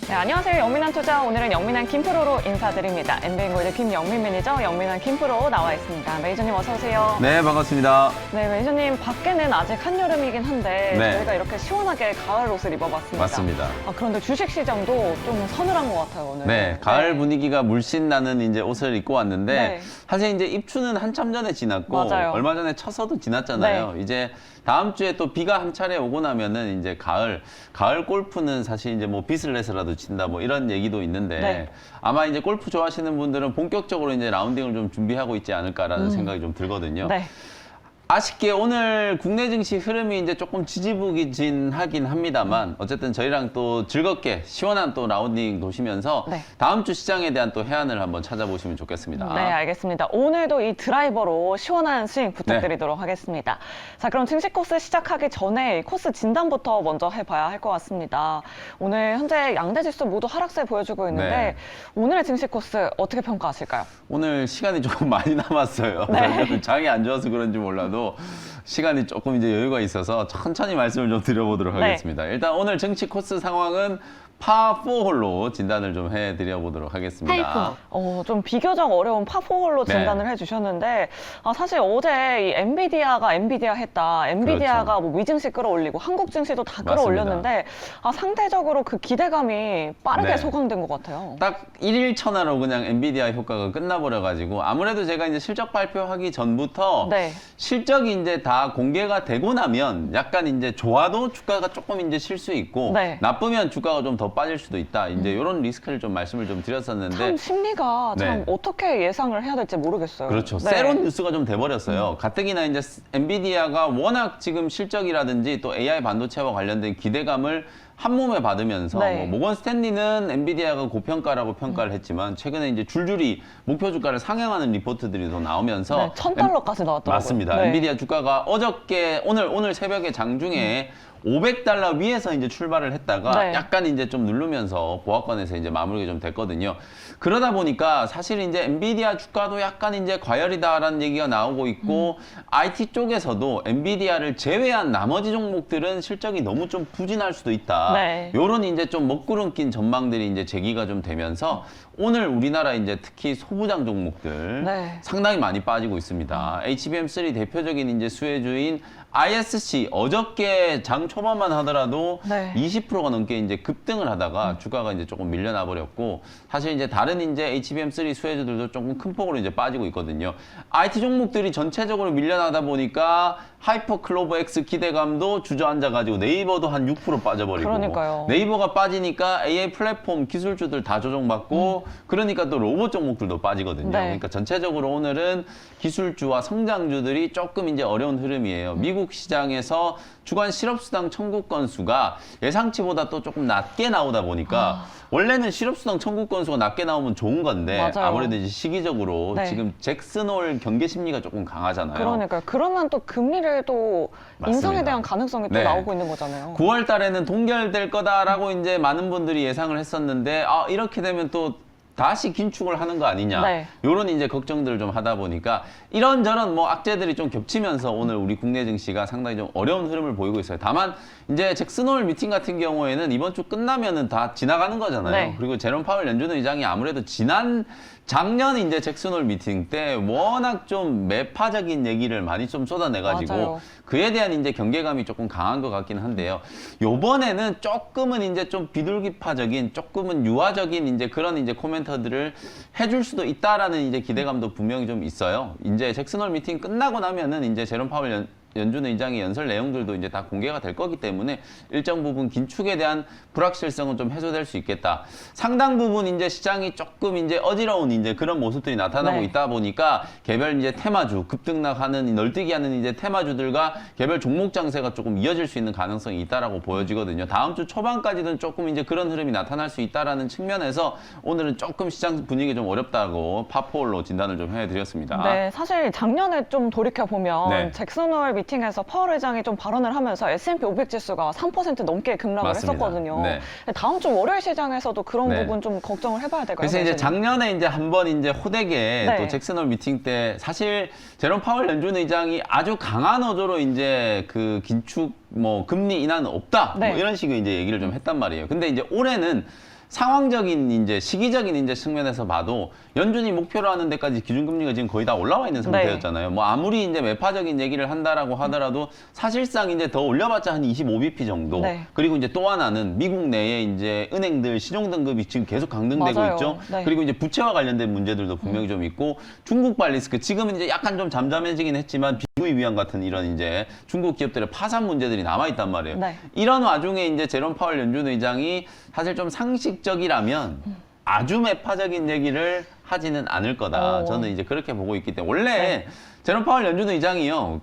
네, 안녕하세요. 영민한 투자. 오늘은 영민한 김프로로 인사드립니다. 엠비엔골드 김영민 매니저, 영민한 김프로 나와 있습니다. 매니저님 어서 오세요. 네, 반갑습니다. 네, 매니저님 밖에는 아직 한여름이긴 한데 네. 저희가 이렇게 시원하게 가을 옷을 입어봤습니다. 맞습니다. 그런데 주식시장도 좀 서늘한 것 같아요, 오늘. 네, 가을 분위기가 물씬 나는 이제 옷을 입고 왔는데 네. 사실 이제 입추는 한참 전에 지났고 맞아요. 얼마 전에 처서도 지났잖아요. 네. 이제 다음 주에 또 비가 한 차례 오고 나면은 이제 가을 골프는 사실 이제 뭐 빗을 내서라도 친다 뭐 이런 얘기도 있는데 네. 아마 이제 골프 좋아하시는 분들은 본격적으로 이제 라운딩을 좀 준비하고 있지 않을까라는 생각이 좀 들거든요. 네. 아쉽게 오늘 국내 증시 흐름이 이제 조금 지지부진하긴 합니다만 어쨌든 저희랑 또 즐겁게 시원한 또 라운딩 도시면서 네. 다음 주 시장에 대한 또 해안을 한번 찾아보시면 좋겠습니다. 네, 알겠습니다. 오늘도 이 드라이버로 시원한 스윙 부탁드리도록 하겠습니다. 자, 그럼 증시 코스 시작하기 전에 이 코스 진단부터 먼저 해봐야 할 것 같습니다. 오늘 현재 양대 지수 모두 하락세 보여주고 있는데 네. 오늘의 증시 코스 어떻게 평가하실까요? 오늘 시간이 조금 많이 남았어요. 네. 장이 안 좋아서 그런지 몰라도 시간이 조금 이제 여유가 있어서 천천히 말씀을 좀 드려보도록 네. 하겠습니다. 일단 오늘 증시 코스 상황은 파4홀로 진단을 좀 해드려보도록 하겠습니다. 좀 비교적 어려운 파4홀로 네. 진단을 해주셨는데 사실 어제 이 엔비디아가 엔비디아 했다. 엔비디아가 그렇죠. 뭐 미증시 끌어올리고 한국 증시도 다 맞습니다. 끌어올렸는데 상대적으로 그 기대감이 빠르게 네. 소강된 것 같아요. 딱 1일 천하로 그냥 엔비디아 효과가 끝나버려가지고 아무래도 제가 이제 실적 발표하기 전부터 네. 실적이 이제 다 공개가 되고 나면 약간 이제 좋아도 주가가 조금 이제 쉴 수 있고 네. 나쁘면 주가가 좀 더 빠질 수도 있다. 이제 이런 리스크를 좀 말씀을 좀 드렸었는데 참 심리가 참 네. 어떻게 예상을 해야 될지 모르겠어요. 그렇죠. 네. 새로운 뉴스가 좀 돼버렸어요. 가뜩이나 이제 엔비디아가 워낙 지금 실적이라든지 또 AI 반도체와 관련된 기대감을 한 몸에 받으면서 네. 뭐 모건 스탠리는 엔비디아가 고평가라고 평가를 했지만 최근에 이제 줄줄이 목표 주가를 상향하는 리포트들이 더 나오면서 네, $1,000까지 나왔더라고요. 맞습니다. 네. 엔비디아 주가가 어저께 오늘 새벽에 장중에 $500 위에서 이제 출발을 했다가 네. 약간 이제 좀 누르면서 보합권에서 이제 마무리가 좀 됐거든요. 그러다 보니까 사실 이제 엔비디아 주가도 약간 이제 과열이다라는 얘기가 나오고 있고 IT 쪽에서도 엔비디아를 제외한 나머지 종목들은 실적이 너무 좀 부진할 수도 있다. 네. 요런 이제 좀 먹구름 낀 전망들이 이제 제기가 좀 되면서 오늘 우리나라 이제 특히 소부장 종목들 네. 상당히 많이 빠지고 있습니다. HBM3 대표적인 이제 수혜주인 ISC 어저께 장 초반만 하더라도 네. 20%가 넘게 이제 급등을 하다가 주가가 이제 조금 밀려나 버렸고 사실 이제 다른 이제 HBM3 수혜주들도 조금 큰 폭으로 이제 빠지고 있거든요. IT 종목들이 전체적으로 밀려나다 보니까 하이퍼 클로버 X 기대감도 주저앉아가지고 네이버도 한 6% 빠져버리고 그러니까요. 네이버가 빠지니까 AI 플랫폼 기술주들 다 조정받고 그러니까 또 로봇 종목들도 빠지거든요. 네. 그러니까 전체적으로 오늘은 기술주와 성장주들이 조금 이제 어려운 흐름이에요. 미국 시장에서 주간 실업수당 청구 건수가 예상치보다 또 조금 낮게 나오다 보니까 원래는 실업수당 청구 건수가 낮게 나오면 좋은 건데 맞아요. 아무래도 이제 시기적으로 네. 지금 잭슨홀 경계 심리가 조금 강하잖아요. 그러니까요. 그러면 또 금리를 또 인상에 맞습니다. 대한 가능성이 또 네. 나오고 있는 거잖아요. 9월 달에는 동결될 거다라고 이제 많은 분들이 예상을 했었는데 이렇게 되면 또 다시 긴축을 하는 거 아니냐. 네. 요런 이제 걱정들을 좀 하다 보니까 이런저런 뭐 악재들이 좀 겹치면서 오늘 우리 국내 증시가 상당히 좀 어려운 흐름을 보이고 있어요. 다만 이제 잭슨홀 미팅 같은 경우에는 이번 주 끝나면은 다 지나가는 거잖아요. 네. 그리고 제롬 파월 연준 의장이 아무래도 작년 이제 잭슨홀 미팅 때 워낙 좀 매파적인 얘기를 많이 좀 쏟아내가지고 맞아요. 그에 대한 이제 경계감이 조금 강한 것 같긴 한데요. 요번에는 조금은 이제 좀 비둘기파적인, 조금은 유화적인 이제 그런 이제 코멘터들을 해줄 수도 있다라는 이제 기대감도 분명히 좀 있어요. 이제 잭슨홀 미팅 끝나고 나면은 이제 제롬 파월 연준 의장의 연설 내용들도 이제 다 공개가 될 거기 때문에 일정 부분 긴축에 대한 불확실성은 좀 해소될 수 있겠다. 상당 부분 이제 시장이 조금 이제 어지러운 이제 그런 모습들이 나타나고 네. 있다 보니까 개별 이제 테마주 급등락하는 널뛰기하는 이제 테마주들과 개별 종목 장세가 조금 이어질 수 있는 가능성이 있다라고 보여지거든요. 다음 주 초반까지는 조금 이제 그런 흐름이 나타날 수 있다라는 측면에서 오늘은 조금 시장 분위기 좀 어렵다고 파4홀로 진단을 좀 해드렸습니다. 네, 사실 작년에 좀 돌이켜 보면 네. 잭슨홀 미팅에서 파월 회장이 좀 발언을 하면서 S&P 500 지수가 3% 넘게 급락을 맞습니다. 했었거든요. 네. 다음 주 월요일 시장에서도 그런 네. 부분 좀 걱정을 해봐야 될까요? 그래서 이제 선생님? 작년에 이제 한번 이제 호되게 네. 또 잭슨홀 미팅 때 사실 제롬 파월 연준 의장이 아주 강한 어조로 이제 그 긴축 뭐 금리 인하는 없다 네. 뭐 이런 식의 이제 얘기를 좀 했단 말이에요. 근데 이제 올해는 상황적인 이제 시기적인 이제 측면에서 봐도 연준이 목표로 하는 데까지 기준금리가 지금 거의 다 올라와 있는 상태였잖아요. 뭐 아무리 이제 매파적인 얘기를 한다라고 하더라도 사실상 이제 더 올려봤자 한 25bp 정도. 네. 그리고 이제 또 하나는 미국 내에 이제 은행들 신용등급이 지금 계속 강등되고 맞아요. 있죠. 네. 그리고 이제 부채와 관련된 문제들도 분명히 좀 있고 중국발 리스크 지금은 이제 약간 좀 잠잠해지긴 했지만 비구이 위안 같은 이런 이제 중국 기업들의 파산 문제들이 남아 있단 말이에요. 네. 이런 와중에 이제 제롬 파월 연준 의장이 사실 좀 상식적이라면 아주 매파적인 얘기를 하지는 않을 거다. 저는 이제 그렇게 보고 있기 때문에 원래 네. 제롬 파월 연준 의장이요.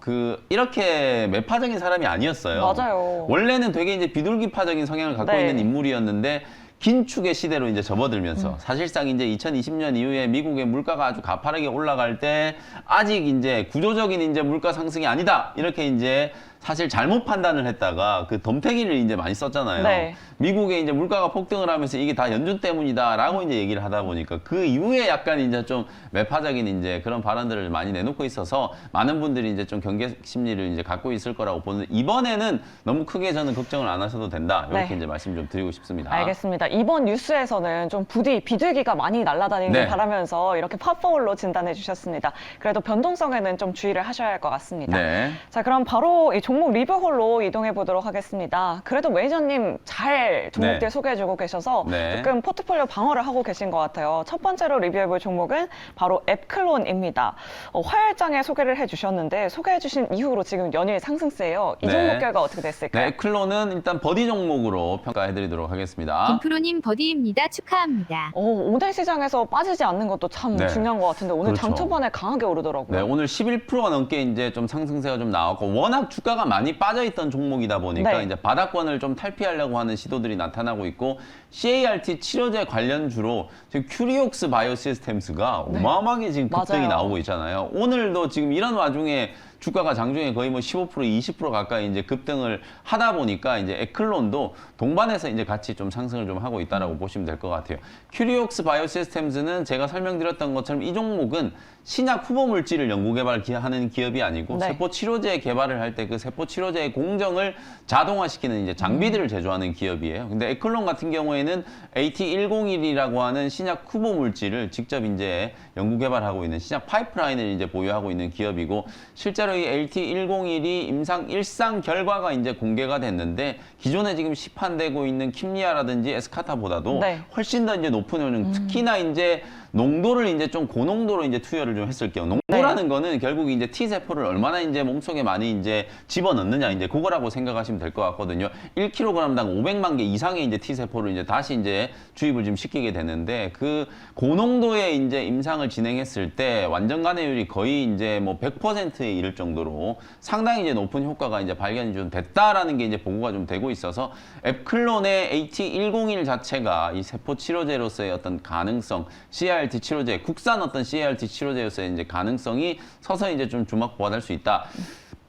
이렇게 매파적인 사람이 아니었어요. 맞아요. 원래는 되게 이제 비둘기파적인 성향을 갖고 네. 있는 인물이었는데 긴축의 시대로 이제 접어들면서 사실상 이제 2020년 이후에 미국의 물가가 아주 가파르게 올라갈 때 아직 이제 구조적인 이제 물가 상승이 아니다. 이렇게 이제 사실 잘못 판단을 했다가 그 덤태기를 이제 많이 썼잖아요. 네. 미국의 이제 물가가 폭등을 하면서 이게 다 연준 때문이다라고 이제 얘기를 하다 보니까 그 이후에 약간 이제 좀 매파적인 이제 그런 발언들을 많이 내놓고 있어서 많은 분들이 이제 좀 경계 심리를 이제 갖고 있을 거라고 보는데 이번에는 너무 크게 저는 걱정을 안 하셔도 된다. 이렇게 네. 이제 말씀 좀 드리고 싶습니다. 알겠습니다. 이번 뉴스에서는 좀 부디 비둘기가 많이 날아다니길 네. 바라면서 이렇게 팝4로 진단해 주셨습니다. 그래도 변동성에는 좀 주의를 하셔야 할 것 같습니다. 네. 자, 그럼 바로 이 종목 리뷰홀로 이동해 보도록 하겠습니다. 그래도 매니저님 잘 종목들 네. 소개해주고 계셔서 네. 조금 포트폴리오 방어를 하고 계신 것 같아요. 첫 번째로 리뷰해볼 종목은 바로 앱클론입니다. 화요일장에 소개를 해주셨는데 소개해주신 이후로 지금 연일 상승세예요. 이 네. 종목 결과 어떻게 됐을까요? 네, 클론은 일단 버디 종목으로 평가해드리도록 하겠습니다. 김프로님 버디입니다. 축하합니다. 오늘 시장에서 빠지지 않는 것도 참 네. 중요한 것 같은데 오늘 그렇죠. 장 초반에 강하게 오르더라고요. 네, 오늘 11%가 넘게 이제 좀 상승세가 좀 나왔고 워낙 주가가 많이 빠져있던 종목이다 보니까 네. 이제 바닥권을 좀 탈피하려고 하는 시도들이 나타나고 있고 CART 치료제 관련주로 지금 큐리옥스 바이오시스템스가 어마어마하게 지금 급등이 맞아요. 나오고 있잖아요. 오늘도 지금 이런 와중에 주가가 장중에 거의 뭐 15%, 20% 가까이 이제 급등을 하다 보니까 이제 에클론도 동반해서 이제 같이 좀 상승을 좀 하고 있다라고 보시면 될 것 같아요. 큐리옥스 바이오시스템즈는 제가 설명드렸던 것처럼 이 종목은 신약 후보 물질을 연구 개발하는 기업이 아니고 네. 세포 치료제 개발을 할 때 그 세포 치료제의 공정을 자동화시키는 이제 장비들을 제조하는 기업이에요. 근데 에클론 같은 경우에는 AT101이라고 하는 신약 후보 물질을 직접 이제 연구 개발하고 있는 신약 파이프라인을 이제 보유하고 있는 기업이고 실제로 이 LT101이 임상 1상 결과가 이제 공개가 됐는데 기존에 지금 시판되고 있는 킴리아라든지 에스카타보다도 네. 훨씬 더 이제 높은 효능, 특히나 이제 농도를 이제 좀 고농도로 이제 투여를 좀 했을 경우 농도라는 거는 결국 이제 T 세포를 얼마나 이제 몸속에 많이 이제 집어넣느냐 이제 그거라고 생각하시면 될 것 같거든요. 1kg당 500만 개 이상의 이제 T 세포를 이제 다시 이제 주입을 좀 시키게 되는데 그 고농도의 이제 임상을 진행했을 때 완전 간해율이 거의 이제 뭐 100%에 이를 정도로 상당히 이제 높은 효과가 이제 발견이 좀 됐다라는 게 이제 보고가 좀 되고 있어서 앱클론의 AT101 자체가 이 세포 치료제로서의 어떤 가능성, CART 치료제, 국산 어떤 CART 치료제로서의 이제 가능성이 서서히 이제 좀 주목받을 수 있다.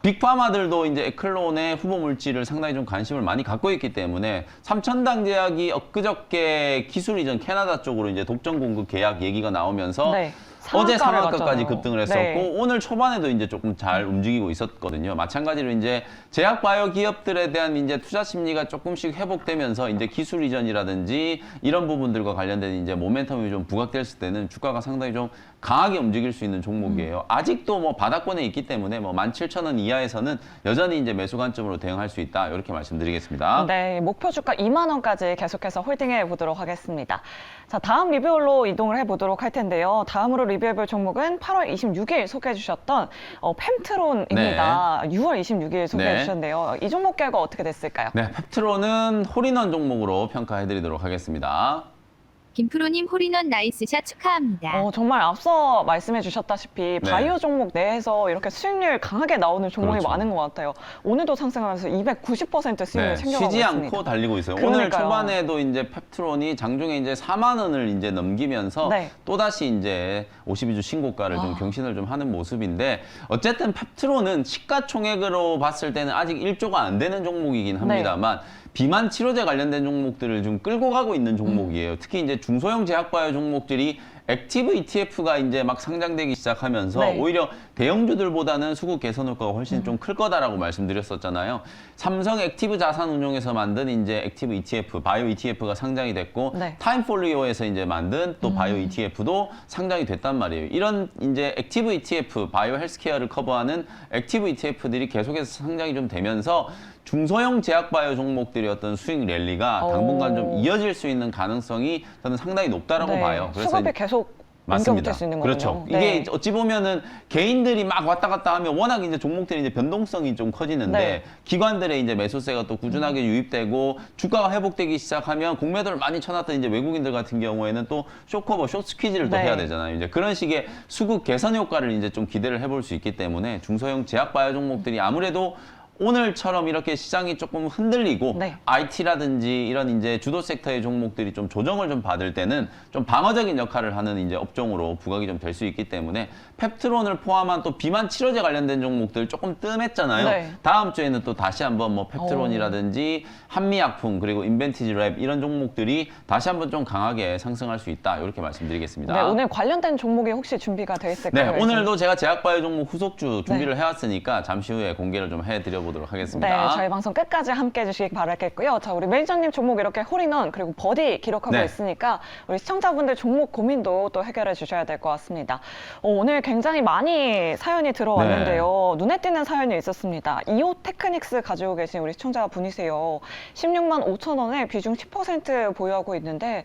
빅파마들도 이제 에클론의 후보 물질을 상당히 좀 관심을 많이 갖고 있기 때문에 삼천당 제약이 엊그저께 기술 이전 캐나다 쪽으로 이제 독점 공급 계약 얘기가 나오면서 네. 어제 상한가를 상한가까지 갔잖아요. 급등을 했었고 네. 오늘 초반에도 이제 조금 잘 움직이고 있었거든요. 마찬가지로 이제 제약 바이오 기업들에 대한 이제 투자 심리가 조금씩 회복되면서 이제 기술 이전이라든지 이런 부분들과 관련된 이제 모멘텀이 좀 부각됐을 때는 주가가 상당히 좀 강하게 움직일 수 있는 종목이에요. 아직도 뭐 바닥권에 있기 때문에 뭐 17,000원 이하에서는 여전히 이제 매수 관점으로 대응할 수 있다. 이렇게 말씀드리겠습니다. 네, 목표 주가 2만 원까지 계속해서 홀딩해 보도록 하겠습니다. 자, 다음 리뷰홀로 이동을 해 보도록 할 텐데요. 다음으로 리뷰해 볼 종목은 8월 26일 소개해 주셨던 펜트론입니다. 6월 26일 소개해 네. 주셨는데요. 이 종목 결과 어떻게 됐을까요? 네, 펩트론은 홀인원 종목으로 평가해드리도록 하겠습니다. 김프로님 홀인원 나이스샷 축하합니다. 정말 앞서 말씀해 주셨다시피 네. 바이오 종목 내에서 이렇게 수익률 강하게 나오는 종목이 그렇죠. 많은 것 같아요. 오늘도 상승하면서 290% 수익률 네, 챙겨가고 쉬지 있습니다. 않고 달리고 있어요. 오늘 그러니까요. 초반에도 이제 펩트론이 장중에 이제 4만 원을 이제 넘기면서 네. 또다시 이제 52주 신고가를 좀 경신을 좀 하는 모습인데 어쨌든 펩트론은 시가총액으로 봤을 때는 아직 1조가 안 되는 종목이긴 합니다만 비만 치료제 관련된 종목들을 좀 끌고 가고 있는 종목이에요. 특히 이제 중소형 제약바이오 종목들이 액티브 ETF가 이제 막 상장되기 시작하면서 네. 오히려 대형주들보다는 수급 개선 효과가 훨씬 좀 클 거다라고 말씀드렸었잖아요. 삼성 액티브 자산운용에서 만든 이제 액티브 ETF, 바이오 ETF가 상장이 됐고 네. 타임폴리오에서 이제 만든 또 바이오 ETF도 상장이 됐단 말이에요. 이런 이제 액티브 ETF, 바이오 헬스케어를 커버하는 액티브 ETF들이 계속해서 상장이 좀 되면서 중소형 제약바이오 종목들의 어떤 수익 랠리가 당분간 좀 이어질 수 있는 가능성이 저는 상당히 높다라고 네. 봐요. 수급이 계속 맞습니다. 옮겨붙을 수 있는 거군요. 그렇죠. 네. 이게 어찌 보면은 개인들이 막 왔다 갔다 하면 워낙 이제 종목들이 이제 변동성이 좀 커지는데 네. 기관들의 이제 매수세가 또 꾸준하게 유입되고 주가가 회복되기 시작하면 공매도를 많이 쳐놨던 이제 외국인들 같은 경우에는 또 쇼커버, 숏스퀴즈를 또 네. 해야 되잖아요. 이제 그런 식의 수급 개선 효과를 이제 좀 기대를 해볼 수 있기 때문에 중소형 제약바이오 종목들이 아무래도 오늘처럼 이렇게 시장이 조금 흔들리고 네. IT라든지 이런 이제 주도 섹터의 종목들이 좀 조정을 좀 받을 때는 좀 방어적인 역할을 하는 이제 업종으로 부각이 좀 될 수 있기 때문에 펩트론을 포함한 또 비만 치료제 관련된 종목들 조금 뜸했잖아요. 네. 다음 주에는 또 다시 한번 뭐 펩트론이라든지 한미약품 그리고 인벤티지 랩 이런 종목들이 다시 한번 좀 강하게 상승할 수 있다. 이렇게 말씀드리겠습니다. 네, 오늘 관련된 종목이 혹시 준비가 돼 네, 있을까요? 오늘도 제가 제약바이오 종목 후속주 준비를 해왔으니까 잠시 후에 공개를 좀 해드려보도록 하겠습니다. 네, 저희 방송 끝까지 함께 해주시기 바랄겠고요. 자, 우리 매니저님 종목 이렇게 홀인원 그리고 버디 기록하고 네. 있으니까 우리 시청자분들 종목 고민도 또 해결해 주셔야 될 것 같습니다. 오늘 굉장히 많이 사연이 들어왔는데요. 눈에 띄는 사연이 있었습니다. 이오 테크닉스 가지고 계신 우리 시청자분이세요. 16만 5천 원에 비중 10% 보유하고 있는데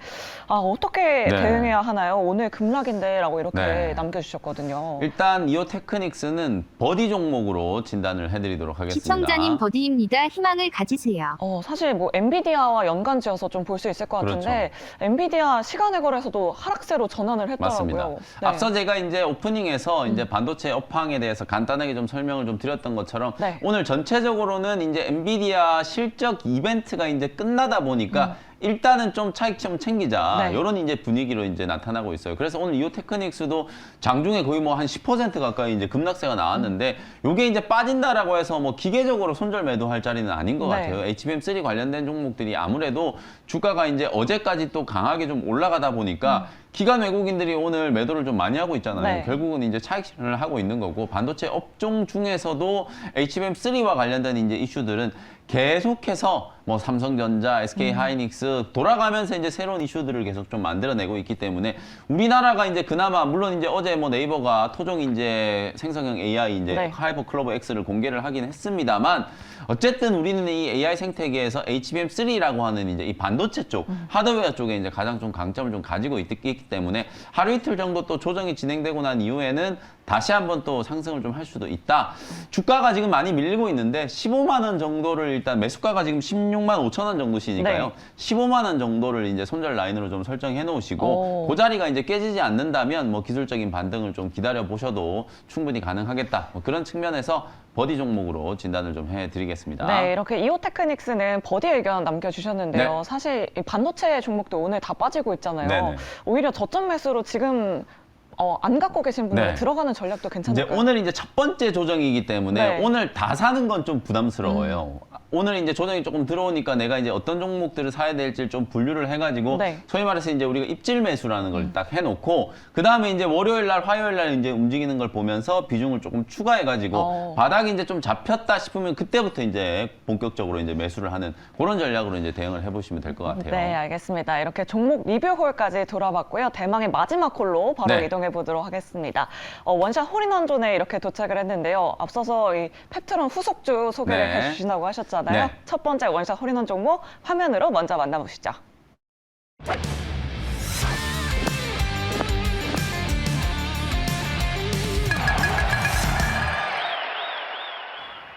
어떻게 네. 대응해야 하나요? 오늘 급락인데 라고 이렇게 네. 남겨주셨거든요. 일단 이오 테크닉스는 버디 종목으로 진단을 해드리도록 하겠습니다. 시청자님 버디입니다. 희망을 가지세요. 사실 뭐 엔비디아와 연관지어서 좀 볼 수 있을 것 같은데 엔비디아 시간의 거래에서도 하락세로 전환을 했더라고요. 맞습니다. 네. 앞서 제가 이제 오프닝에서 이제 반도체 업황에 대해서 간단하게 좀 설명을 좀 드렸던 것처럼 네. 오늘 전체적으로는 이제 엔비디아 실적 이벤트가 이제 끝나다 보니까 일단은 좀 차익 좀 챙기자 네. 이런 이제 분위기로 이제 나타나고 있어요. 그래서 오늘 이오 테크닉스도 장중에 거의 뭐 한 10% 가까이 이제 급락세가 나왔는데 요게 이제 빠진다라고 해서 뭐 기계적으로 손절 매도할 자리는 아닌 것 네. 같아요. HBM3 관련된 종목들이 아무래도 주가가 이제 어제까지 또 강하게 좀 올라가다 보니까 기관 외국인들이 오늘 매도를 좀 많이 하고 있잖아요. 네. 결국은 이제 차익 실현을 하고 있는 거고 반도체 업종 중에서도 HBM3와 관련된 이제 이슈들은 계속해서 뭐 삼성전자, SK 하이닉스 돌아가면서 이제 새로운 이슈들을 계속 좀 만들어내고 있기 때문에 우리나라가 이제 그나마 물론 이제 어제 뭐 네이버가 토종 이제 생성형 AI 이제 네. 하이퍼 클로버 X를 공개를 하긴 했습니다만 어쨌든 우리는 이 AI 생태계에서 HBM3라고 하는 이제 이 반도체 쪽 하드웨어 쪽에 이제 가장 좀 강점을 좀 가지고 있기 때문에 하루 이틀 정도 또 조정이 진행되고 난 이후에는 다시 한번 또 상승을 좀 할 수도 있다. 주가가 지금 많이 밀리고 있는데 15만 원 정도를 일단 매수가가 지금 16만 5천 원 정도시니까요. 네. 15만 원 정도를 이제 손절 라인으로 좀 설정해 놓으시고 오. 그 자리가 이제 깨지지 않는다면 뭐 기술적인 반등을 좀 기다려 보셔도 충분히 가능하겠다. 뭐 그런 측면에서 버디 종목으로 진단을 좀 해드리겠습니다. 네, 이렇게 이오 테크닉스는 버디 의견 남겨주셨는데요. 네. 사실 이 반도체 종목도 오늘 다 빠지고 있잖아요. 네네. 오히려 저점 매수로 지금 안 갖고 계신 분들 네. 들어가는 전략도 이제 괜찮을까요? 오늘 이제 첫 번째 조정이기 때문에 네. 오늘 다 사는 건 좀 부담스러워요. 오늘 이제 조정이 조금 들어오니까 내가 이제 어떤 종목들을 사야 될지 좀 분류를 해가지고 네. 소위 말해서 이제 우리가 입질 매수라는 걸 딱 해놓고 그 다음에 이제 월요일 날, 화요일 날 이제 움직이는 걸 보면서 비중을 조금 추가해가지고 바닥이 이제 좀 잡혔다 싶으면 그때부터 이제 본격적으로 이제 매수를 하는 그런 전략으로 이제 대응을 해보시면 될 것 같아요. 네, 알겠습니다. 이렇게 종목 리뷰홀까지 돌아봤고요. 대망의 마지막 홀로 바로 네. 이동해 보도록 하겠습니다. 원샷 홀인원존에 이렇게 도착을 했는데요. 앞서서 이 펩트론 후속주 소개를 네. 해주신다고 하셨잖아요. 네. 첫 번째 원샷 홀인원 종목 화면으로 먼저 만나보시죠.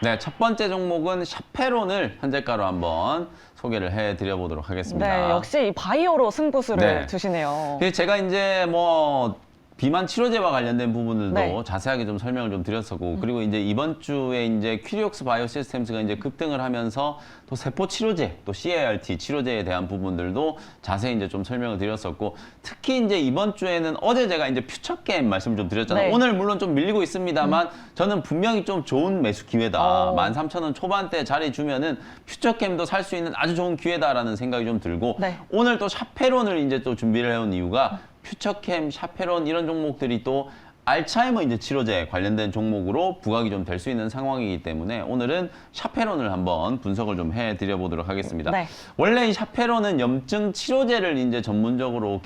네, 첫 번째 종목은 샤페론을 현재가로 한번 소개를 해드려 보도록 하겠습니다. 네, 역시 이 바이오로 승부수를 네. 두시네요. 제가 이제 뭐 비만 치료제와 관련된 부분들도 네. 자세하게 좀 설명을 좀 드렸었고, 그리고 이제 이번 주에 이제 퀴리옥스 바이오시스템스가 이제 급등을 하면서 또 세포 치료제, 또 CAR-T 치료제에 대한 부분들도 자세히 이제 좀 설명을 드렸었고, 특히 이제 이번 주에는 어제 제가 이제 퓨처게임 말씀을 좀 드렸잖아요. 네. 오늘 물론 좀 밀리고 있습니다만 저는 분명히 좀 좋은 매수 기회다. 13,000원 초반대 자리 주면은 퓨처게임도 살 수 있는 아주 좋은 기회다라는 생각이 좀 들고, 네. 오늘 또 샤페론을 이제 또 준비를 해온 이유가 퓨처캠, 샤페론 이런 종목들이 또 알츠하이머 이제 치료제 관련된 종목으로 부각이 좀 될 수 있는 상황이기 때문에 오늘은 샤페론을 한번 분석을 좀 해드려 보도록 하겠습니다. 네. 원래 이 샤페론은 염증 치료제를 이제 전문적으로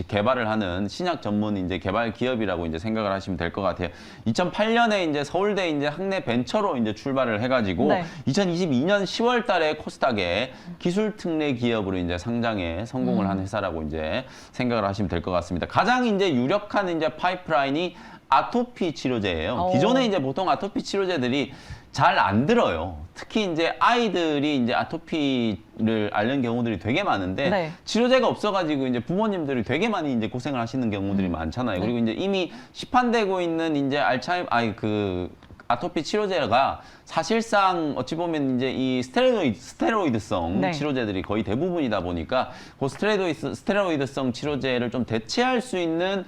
개발을 하는 신약 전문 이제 개발 기업이라고 이제 생각을 하시면 될 것 같아요. 2008년에 이제 서울대 이제 학내 벤처로 이제 출발을 해가지고 네. 2022년 10월달에 코스닥에 기술 특례 기업으로 이제 상장에 성공을 한 회사라고 이제 생각을 하시면 될 것 같습니다. 가장 이제 유력한 이제 파이프라인이 아토피 치료제예요. 기존에 이제 보통 아토피 치료제들이 잘 안 들어요. 특히 이제 아이들이 이제 아토피를 앓는 경우들이 되게 많은데 네. 치료제가 없어가지고 이제 부모님들이 되게 많이 이제 고생을 하시는 경우들이 많잖아요. 그리고 이제 이미 시판되고 있는 이제 아토피 치료제가 사실상 어찌 보면 이제 이 스테로이드성 네. 치료제들이 거의 대부분이다 보니까 그 스테로이드성 치료제를 좀 대체할 수 있는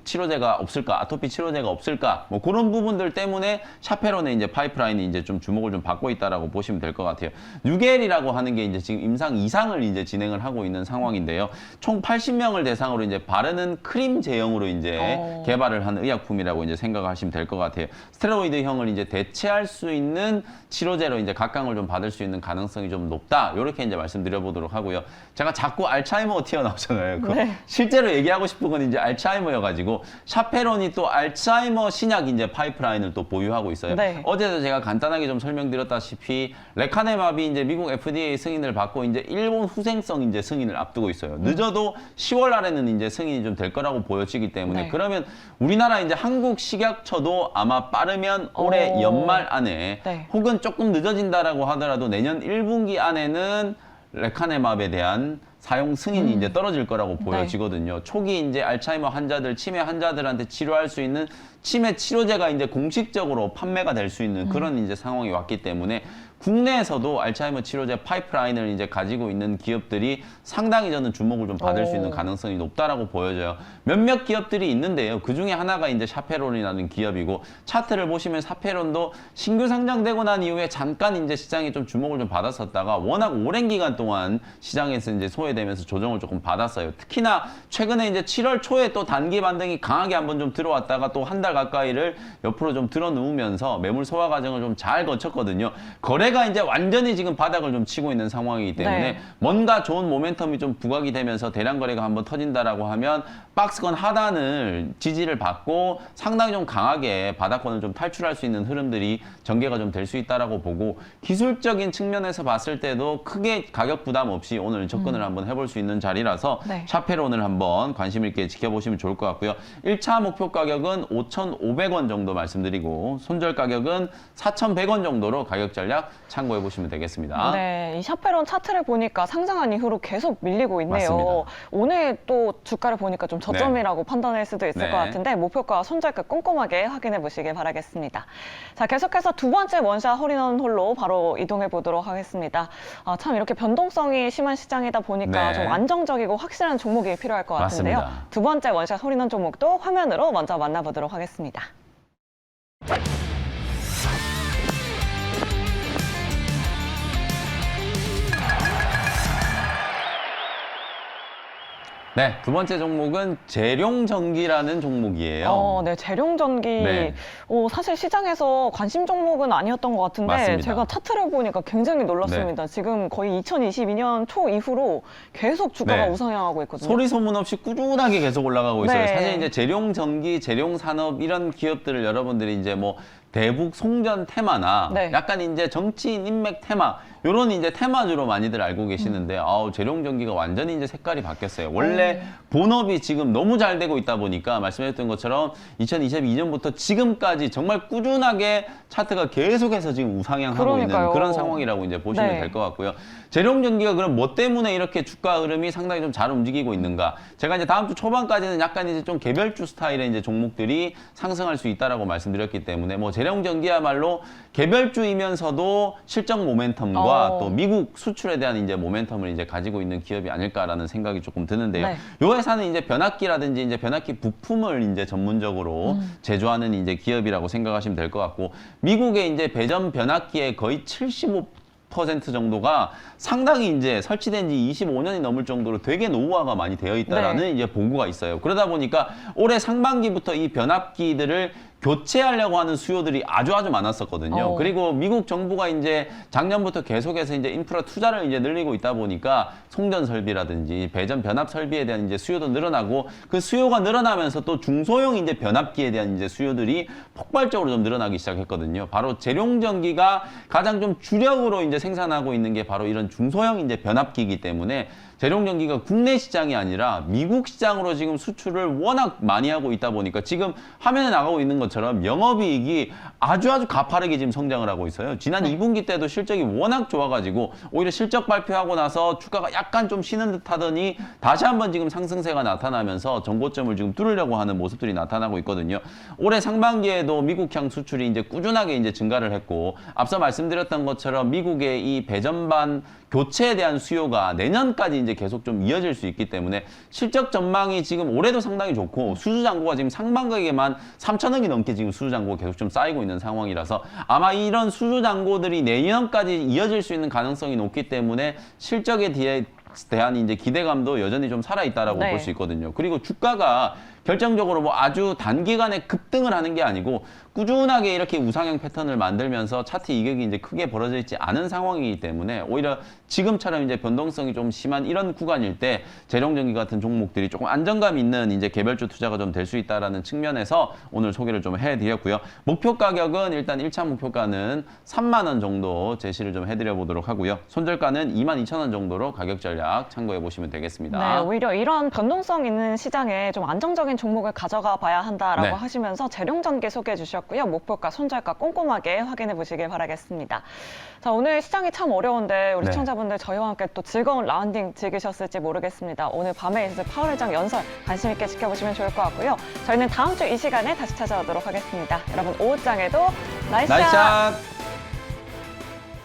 치료제가 없을까, 아토피 치료제가 없을까, 뭐 그런 부분들 때문에 샤페론의 이제 파이프라인이 이제 좀 주목을 좀 받고 있다라고 보시면 될 것 같아요. 뉴겔이라고 하는 게 이제 지금 임상 2상을 이제 진행을 하고 있는 상황인데요. 총 80명을 대상으로 이제 바르는 크림 제형으로 이제 개발을 한 의약품이라고 이제 생각하시면 될 것 같아요. 스테로이드형을 이제 대체할 수 있는 치료제로 이제 각광을 좀 받을 수 있는 가능성이 좀 높다. 이렇게 이제 말씀드려 보도록 하고요. 제가 자꾸 알츠하이머 튀어나오잖아요. 네. 실제로 얘기하고 싶은 건 이제 알츠하이머여가지고 샤페론이 또 알츠하이머 신약 이제 파이프라인을 또 보유하고 있어요. 네. 어제도 제가 간단하게 좀 설명드렸다시피 레카네맙이 이제 미국 FDA 승인을 받고 이제 일본 후생성 이제 승인을 앞두고 있어요. 늦어도 10월 안에는 이제 승인이 좀 될 거라고 보여지기 때문에 네. 그러면 우리나라 이제 한국 식약처도 아마 빠르면 올해 연말 안에 네. 혹은 조금 늦어진다라고 하더라도 내년 1분기 안에는 레카네맙에 대한 사용 승인이 이제 떨어질 거라고 보여지거든요. 초기 이제 알츠하이머 환자들, 치매 환자들한테 치료할 수 있는 치매 치료제가 이제 공식적으로 판매가 될 수 있는 그런 이제 상황이 왔기 때문에 국내에서도 알츠하이머 치료제 파이프라인을 이제 가지고 있는 기업들이 상당히 저는 주목을 좀 받을 수 있는 가능성이 높다라고 보여져요. 몇몇 기업들이 있는데요. 그 중에 하나가 이제 샤페론이라는 기업이고, 차트를 보시면 샤페론도 신규 상장되고 난 이후에 잠깐 이제 시장이 좀 주목을 좀 받았었다가 워낙 오랜 기간 동안 시장에서 이제 소외되면서 조정을 조금 받았어요. 특히나 최근에 이제 7월 초에 또 단기 반등이 강하게 한번 좀 들어왔다가 또 한 달 가까이를 옆으로 좀 들어 누우면서 매물 소화 과정을 좀 잘 거쳤거든요. 거래가 이제 완전히 지금 바닥을 좀 치고 있는 상황이기 때문에 네. 뭔가 좋은 모멘텀이 좀 부각이 되면서 대량 거래가 한번 터진다라고 하면 박스권 하단을 지지를 받고 상당히 좀 강하게 바닥권을 좀 탈출할 수 있는 흐름들이 전개가 좀 될 수 있다라고 보고, 기술적인 측면에서 봤을 때도 크게 가격 부담 없이 오늘 접근을 한번 해볼 수 있는 자리라서 네. 샤페론을 한번 관심 있게 지켜보시면 좋을 것 같고요. 1차 목표 가격은 5,500원 정도 말씀드리고 손절 가격은 4,100원 정도로 가격 전략 참고해 보시면 되겠습니다. 네, 이 샤페론 차트를 보니까 상장한 이후로 계속 밀리고 있네요. 맞습니다. 오늘 또 주가를 보니까 좀 저점이라고 판단할 수도 있을 네. 것 같은데 목표가 손절가 꼼꼼하게 확인해 보시길 바라겠습니다. 자, 계속해서 두 번째 원샷 홀인원 홀로 바로 이동해 보도록 하겠습니다. 참 이렇게 변동성이 심한 시장이다 보니까 네. 좀 안정적이고 확실한 종목이 필요할 것 같은데요. 맞습니다. 두 번째 원샷 홀인원 종목도 화면으로 먼저 만나보도록 하겠습니다. 네, 두 번째 종목은 재룡전기라는 종목이에요. 네, 재룡전기. 네. 사실 시장에서 관심 종목은 아니었던 것 같은데 맞습니다. 제가 차트를 보니까 굉장히 놀랐습니다. 지금 거의 2022년 초 이후로 계속 주가가 네. 우상향하고 있거든요. 소리 소문 없이 꾸준하게 계속 올라가고 있어요. 네. 사실 이제 재룡전기, 재룡산업 이런 기업들을 여러분들이 이제 뭐 대북 송전 테마나 네. 약간 이제 정치인 인맥 테마 요런 이제 테마주로 많이들 알고 계시는데 재룡전기가 완전히 이제 색깔이 바뀌었어요. 원래 본업이 지금 너무 잘 되고 있다 보니까 말씀드렸던 것처럼 2022년부터 지금까지 정말 꾸준하게 차트가 계속해서 지금 우상향하고 그러니까요. 있는 그런 상황이라고 이제 보시면 네. 될 것 같고요. 재룡전기가 그럼 뭐 때문에 이렇게 주가 흐름이 상당히 좀 잘 움직이고 있는가? 제가 이제 다음 주 초반까지는 약간 이제 좀 개별주 스타일의 이제 종목들이 상승할 수 있다라고 말씀드렸기 때문에 뭐 재룡전기야말로 개별주이면서도 실적 모멘텀과 또 미국 수출에 대한 이제 모멘텀을 이제 가지고 있는 기업이 아닐까라는 생각이 조금 드는데요. 네. 요 회사는 이제 변압기라든지 이제 변압기 부품을 이제 전문적으로 제조하는 이제 기업이라고 생각하시면 될 것 같고 미국의 이제 배전 변압기의 거의 75% 정도가 상당히 이제 설치된 지 25년이 넘을 정도로 되게 노후화가 많이 되어 있다라는 네. 이제 보고가 있어요. 그러다 보니까 올해 상반기부터 이 변압기들을 교체하려고 하는 수요들이 아주 많았었거든요. 그리고 미국 정부가 이제 작년부터 계속해서 이제 인프라 투자를 이제 늘리고 있다 보니까 송전 설비라든지 배전 변압 설비에 대한 이제 수요도 늘어나고 그 수요가 늘어나면서 또 중소형 이제 변압기에 대한 이제 수요들이 폭발적으로 좀 늘어나기 시작했거든요. 바로 재룡전기가 가장 좀 주력으로 이제 생산하고 있는 게 바로 이런 중소형 이제 변압기이기 때문에 재룡전기가 국내 시장이 아니라 미국 시장으로 지금 수출을 워낙 많이 하고 있다 보니까 지금 화면에 나가고 있는 것처럼 영업이익이 아주 가파르게 지금 성장을 하고 있어요. 지난 2분기 때도 실적이 워낙 좋아가지고 오히려 실적 발표하고 나서 주가가 약간 좀 쉬는 듯 하더니 다시 한번 지금 상승세가 나타나면서 정고점을 지금 뚫으려고 하는 모습들이 나타나고 있거든요. 올해 상반기에도 미국향 수출이 이제 꾸준하게 이제 증가를 했고 앞서 말씀드렸던 것처럼 미국의 이 배전반 교체에 대한 수요가 내년까지 이제 계속 좀 이어질 수 있기 때문에 실적 전망이 지금 올해도 상당히 좋고 수주잔고가 지금 상반기에만 3천억이 넘게 지금 수주잔고가 계속 좀 쌓이고 있는 상황이라서 아마 이런 수주잔고들이 내년까지 이어질 수 있는 가능성이 높기 때문에 실적에 대한 이제 기대감도 여전히 좀 살아있다라고 네. 볼 수 있거든요. 그리고 주가가 결정적으로 뭐 아주 단기간에 급등을 하는 게 아니고 꾸준하게 이렇게 우상향 패턴을 만들면서 차트 이격이 이제 크게 벌어져 있지 않은 상황이기 때문에 오히려 지금처럼 이제 변동성이 좀 심한 이런 구간일 때 재룡전기 같은 종목들이 조금 안정감 있는 이제 개별주 투자가 좀 될 수 있다라는 측면에서 오늘 소개를 좀 해드렸고요. 목표 가격은 일단 1차 목표가는 3만 원 정도 제시를 좀 해드려 보도록 하고요. 손절가는 22,000원 정도로 가격 전략 참고해 보시면 되겠습니다. 네, 오히려 이런 변동성 있는 시장에 좀 안정적인 종목을 가져가 봐야 한다라고 네. 하시면서 재룡전기 소개해 주셨고요. 목표가, 손절가 꼼꼼하게 확인해 보시길 바라겠습니다. 자, 오늘 시장이 참 어려운데 우리 네. 시청자분들 저희와 함께 또 즐거운 라운딩 즐기셨을지 모르겠습니다. 오늘 밤에 있을 파월회장 연설 관심 있게 지켜보시면 좋을 것 같고요. 저희는 다음 주 이 시간에 다시 찾아오도록 하겠습니다. 여러분 오후장에도 나이스 샷! 나이스 샷!